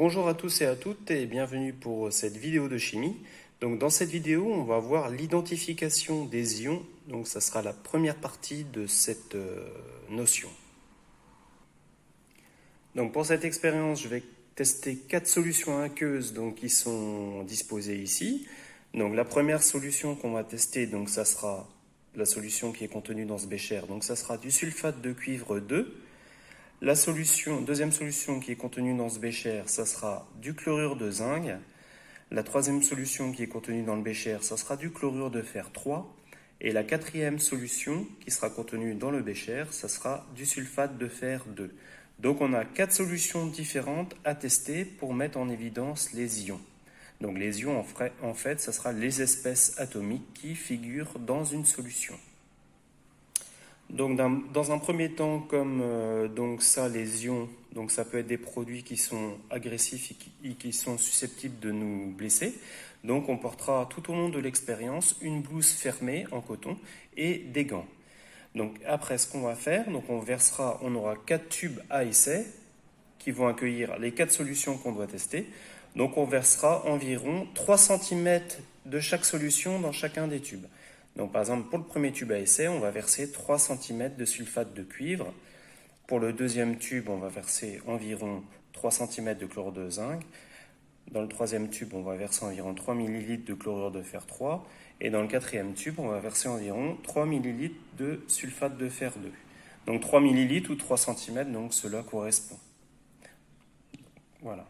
Donc bonjour à tous et à toutes et bienvenue pour cette vidéo de chimie. Donc dans cette vidéo, on va voir l'identification des ions. Donc ça sera la première partie de cette notion. Donc pour cette expérience, je vais tester 4 solutions aqueuses qui sont disposées ici. Donc la première solution qu'on va tester, donc ça sera la solution qui est contenue dans ce bécher. Donc ça sera du sulfate de cuivre 2. La deuxième solution qui est contenue dans ce bécher, ça sera du chlorure de zinc. La troisième solution qui est contenue dans le bécher, ça sera du chlorure de fer 3. Et la quatrième solution qui sera contenue dans le bécher, ça sera du sulfate de fer 2. Donc on a 4 solutions différentes à tester pour mettre en évidence les ions. Donc les ions, en fait, ça sera les espèces atomiques qui figurent dans une solution. Donc dans un premier temps, comme les ions, donc ça peut être des produits qui sont agressifs et qui sont susceptibles de nous blesser. Donc on portera tout au long de l'expérience une blouse fermée en coton et des gants. Donc après ce qu'on va faire, donc on aura 4 tubes à essai qui vont accueillir les 4 solutions qu'on doit tester. Donc on versera environ 3 cm de chaque solution dans chacun des tubes. Donc par exemple, pour le premier tube à essai, on va verser 3 cm de sulfate de cuivre. Pour le deuxième tube, on va verser environ 3 cm de chlorure de zinc. Dans le troisième tube, on va verser environ 3 ml de chlorure de fer 3. Et dans le quatrième tube, on va verser environ 3 ml de sulfate de fer 2. Donc 3 ml ou 3 cm, donc cela correspond. Voilà.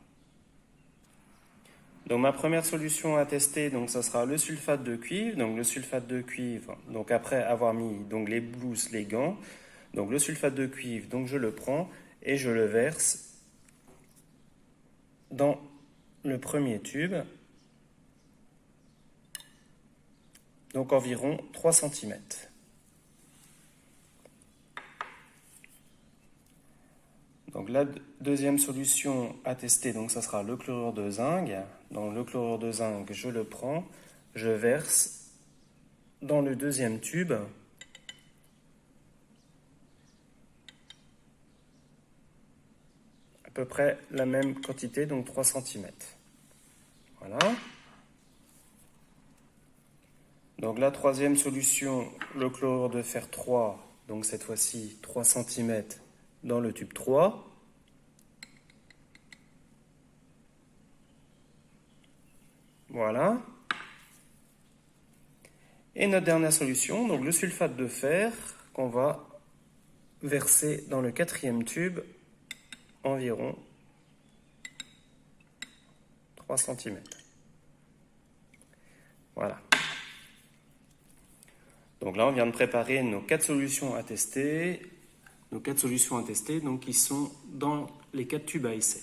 Donc ma première solution à tester, donc ça sera le sulfate de cuivre. Donc le sulfate de cuivre, donc après avoir mis les blouses, les gants, donc le sulfate de cuivre, donc je le prends et je le verse dans le premier tube. Donc environ 3 cm. Donc la deuxième solution à tester, donc ça sera le chlorure de zinc. Donc le chlorure de zinc, je le prends, je verse dans le deuxième tube. À peu près la même quantité, donc 3 cm. Voilà. Donc la troisième solution, le chlorure de fer 3, donc cette fois-ci 3 cm dans le tube 3. Voilà. Et notre dernière solution, donc le sulfate de fer, qu'on va verser dans le quatrième tube, environ 3 cm. Voilà. Donc là, on vient de préparer nos 4 solutions à tester. Nos 4 solutions à tester, donc qui sont dans les 4 tubes à essai.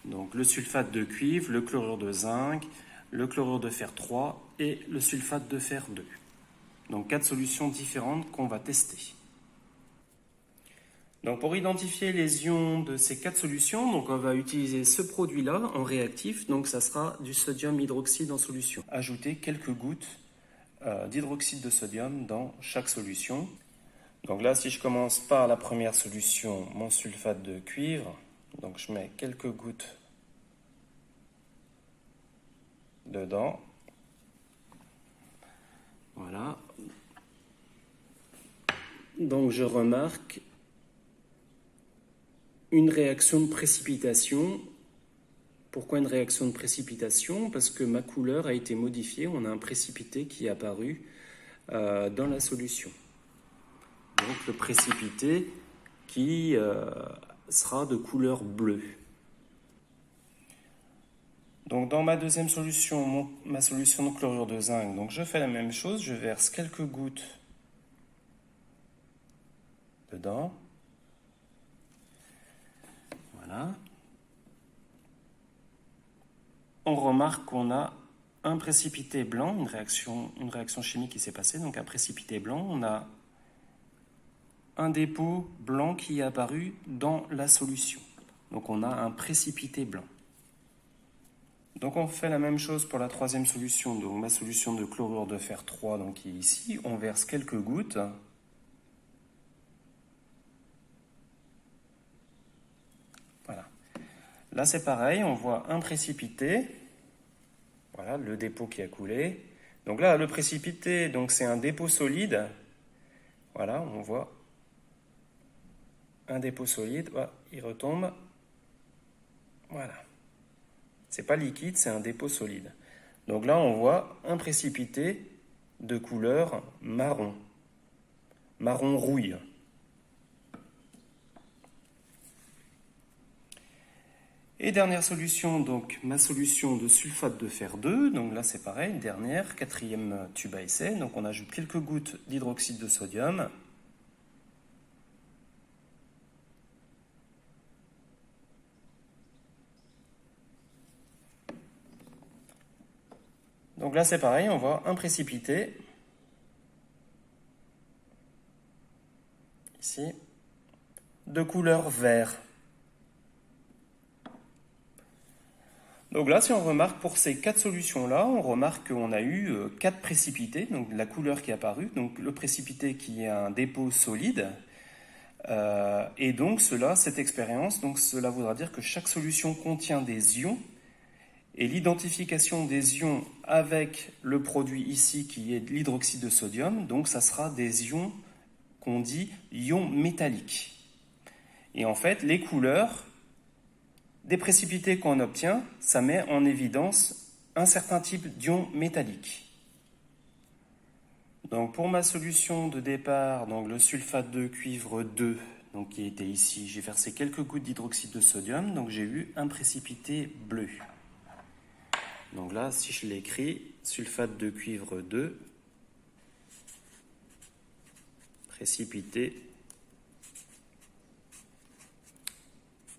Donc le sulfate de cuivre, le chlorure de zinc, le chlorure de fer 3 et le sulfate de fer 2. Donc 4 solutions différentes qu'on va tester. Donc pour identifier les ions de ces 4 solutions, donc on va utiliser ce produit-là en réactif. Donc ça sera du sodium hydroxyde en solution. Ajouter quelques gouttes d'hydroxyde de sodium dans chaque solution. Donc là, si je commence par la première solution, mon sulfate de cuivre, donc je mets quelques gouttes dedans. Voilà. Donc je remarque une réaction de précipitation. Pourquoi une réaction de précipitation? Parce que ma couleur a été modifiée. On a un précipité qui est apparu dans la solution. Donc le précipité qui sera de couleur bleue. Donc dans ma deuxième solution, ma solution de chlorure de zinc, donc je fais la même chose, je verse quelques gouttes dedans. Voilà. On remarque qu'on a un précipité blanc, une réaction chimique qui s'est passée, donc un précipité blanc. On a un dépôt blanc qui est apparu dans la solution. Donc on a un précipité blanc. Donc on fait la même chose pour la troisième solution, donc ma solution de chlorure de fer 3 donc, qui est ici. On verse quelques gouttes. Voilà. Là, c'est pareil, on voit un précipité. Voilà, le dépôt qui a coulé. Donc là, le précipité, donc c'est un dépôt solide. Voilà, on voit un dépôt solide. Ah, il retombe. Voilà. C'est pas liquide, c'est un dépôt solide. Donc là, on voit un précipité de couleur marron. Marron rouille. Et dernière solution, donc ma solution de sulfate de fer 2. Donc là, c'est pareil, dernière, quatrième tube à essai. Donc on ajoute quelques gouttes d'hydroxyde de sodium. Donc là, c'est pareil, on voit un précipité. Ici, de couleur vert. Donc là, si on remarque pour ces quatre solutions-là, on remarque qu'on a eu quatre précipités, donc la couleur qui est apparue, donc le précipité qui est un dépôt solide, et donc cette expérience, donc cela voudra dire que chaque solution contient des ions, et l'identification des ions avec le produit ici qui est de l'hydroxyde de sodium, donc ça sera des ions qu'on dit ions métalliques. Et en fait, les couleurs des précipités qu'on obtient, ça met en évidence un certain type d'ion métallique. Donc pour ma solution de départ, donc le sulfate de cuivre 2, donc qui était ici, j'ai versé quelques gouttes d'hydroxyde de sodium, donc j'ai eu un précipité bleu. Donc là, si je l'écris, sulfate de cuivre 2, précipité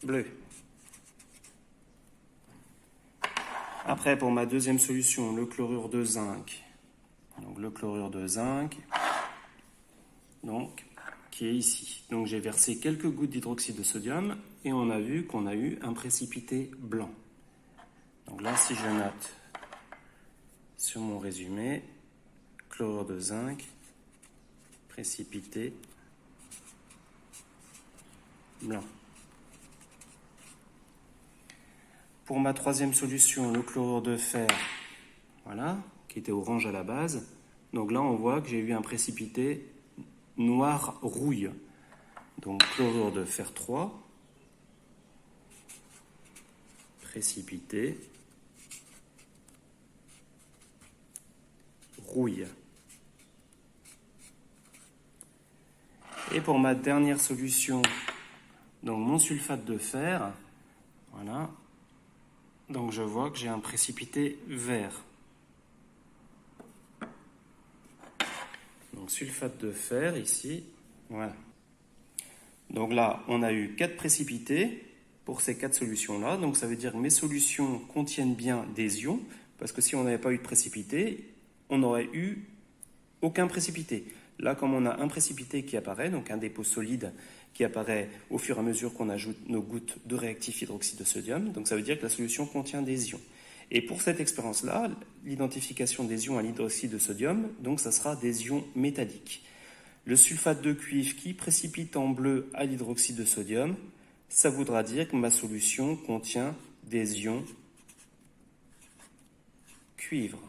bleu. Après, pour ma deuxième solution, le chlorure de zinc. Donc le chlorure de zinc, donc, qui est ici. Donc j'ai versé quelques gouttes d'hydroxyde de sodium et on a vu qu'on a eu un précipité blanc. Donc là, si je note sur mon résumé, chlorure de zinc, précipité blanc. Pour ma troisième solution, le chlorure de fer, voilà, qui était orange à la base. Donc là, on voit que j'ai eu un précipité noir rouille. Donc chlorure de fer 3, précipité rouille. Et pour ma dernière solution, donc mon sulfate de fer, voilà. Donc je vois que j'ai un précipité vert. Donc sulfate de fer ici, voilà. Donc là, on a eu 4 précipités pour ces 4 solutions-là. Donc ça veut dire que mes solutions contiennent bien des ions, parce que si on n'avait pas eu de précipité, on n'aurait eu aucun précipité. Là, comme on a un précipité qui apparaît, donc un dépôt solide qui apparaît au fur et à mesure qu'on ajoute nos gouttes de réactif hydroxyde de sodium, donc ça veut dire que la solution contient des ions. Et pour cette expérience-là, l'identification des ions à l'hydroxyde de sodium, donc ça sera des ions métalliques. Le sulfate de cuivre qui précipite en bleu à l'hydroxyde de sodium, ça voudra dire que ma solution contient des ions cuivre.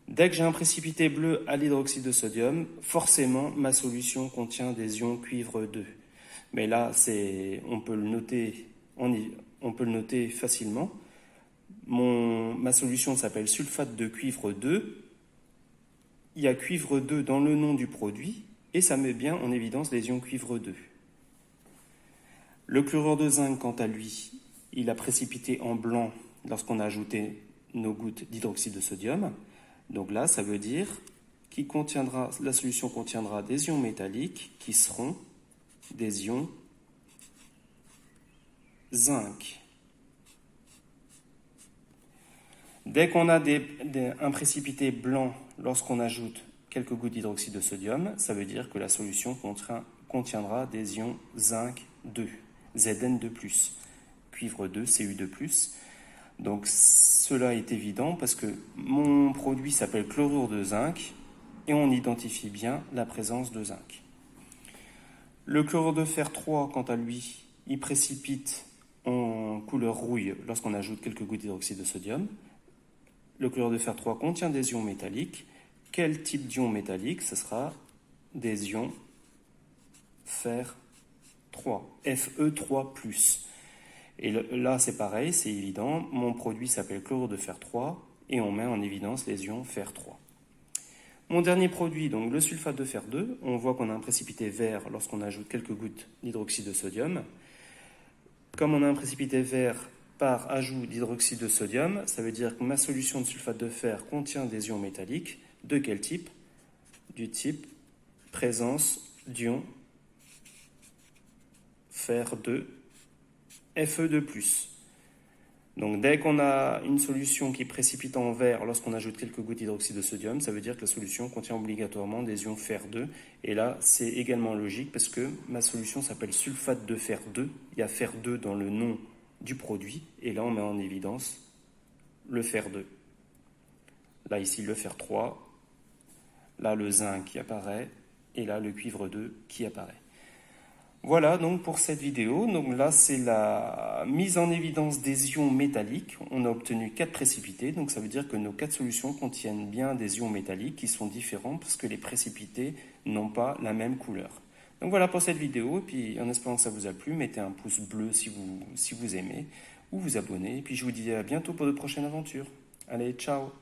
Dès que j'ai un précipité bleu à l'hydroxyde de sodium, forcément ma solution contient des ions cuivre 2. Mais là, on peut le noter facilement. Ma solution s'appelle sulfate de cuivre 2. Il y a cuivre 2 dans le nom du produit et ça met bien en évidence les ions cuivre 2. Le chlorure de zinc, quant à lui, il a précipité en blanc lorsqu'on a ajouté nos gouttes d'hydroxyde de sodium. Donc là, ça veut dire que la solution contiendra des ions métalliques qui seront des ions zinc. Dès qu'on a un précipité blanc lorsqu'on ajoute quelques gouttes d'hydroxyde de sodium, ça veut dire que la solution contiendra des ions zinc 2, Zn2+, cuivre 2, Cu2+. Donc cela est évident parce que mon produit s'appelle chlorure de zinc et on identifie bien la présence de zinc. Le chlorure de fer 3, quant à lui, il précipite en couleur rouille lorsqu'on ajoute quelques gouttes d'hydroxyde de sodium. Le chlorure de fer 3 contient des ions métalliques. Quel type d'ion métallique? Ce sera des ions fer 3, Fe3+. Et là, c'est pareil, c'est évident. Mon produit s'appelle chlorure de fer 3 et on met en évidence les ions fer 3. Mon dernier produit, donc le sulfate de fer 2, on voit qu'on a un précipité vert lorsqu'on ajoute quelques gouttes d'hydroxyde de sodium. Comme on a un précipité vert par ajout d'hydroxyde de sodium, ça veut dire que ma solution de sulfate de fer contient des ions métalliques. De quel type? Du type présence d'ion fer 2, Fe2+. Donc dès qu'on a une solution qui précipite en vert lorsqu'on ajoute quelques gouttes d'hydroxyde de sodium, ça veut dire que la solution contient obligatoirement des ions fer 2. Et là, c'est également logique parce que ma solution s'appelle sulfate de fer 2. Il y a fer 2 dans le nom du produit. Et là, on met en évidence le fer 2. Là, ici, le fer 3. Là, le zinc qui apparaît. Et là, le cuivre 2 qui apparaît. Voilà donc pour cette vidéo. Donc là, c'est la mise en évidence des ions métalliques. On a obtenu 4 précipités, donc ça veut dire que nos 4 solutions contiennent bien des ions métalliques qui sont différents parce que les précipités n'ont pas la même couleur. Donc voilà pour cette vidéo, et puis en espérant que ça vous a plu, mettez un pouce bleu si vous aimez, ou vous abonnez, et puis je vous dis à bientôt pour de prochaines aventures. Allez, ciao!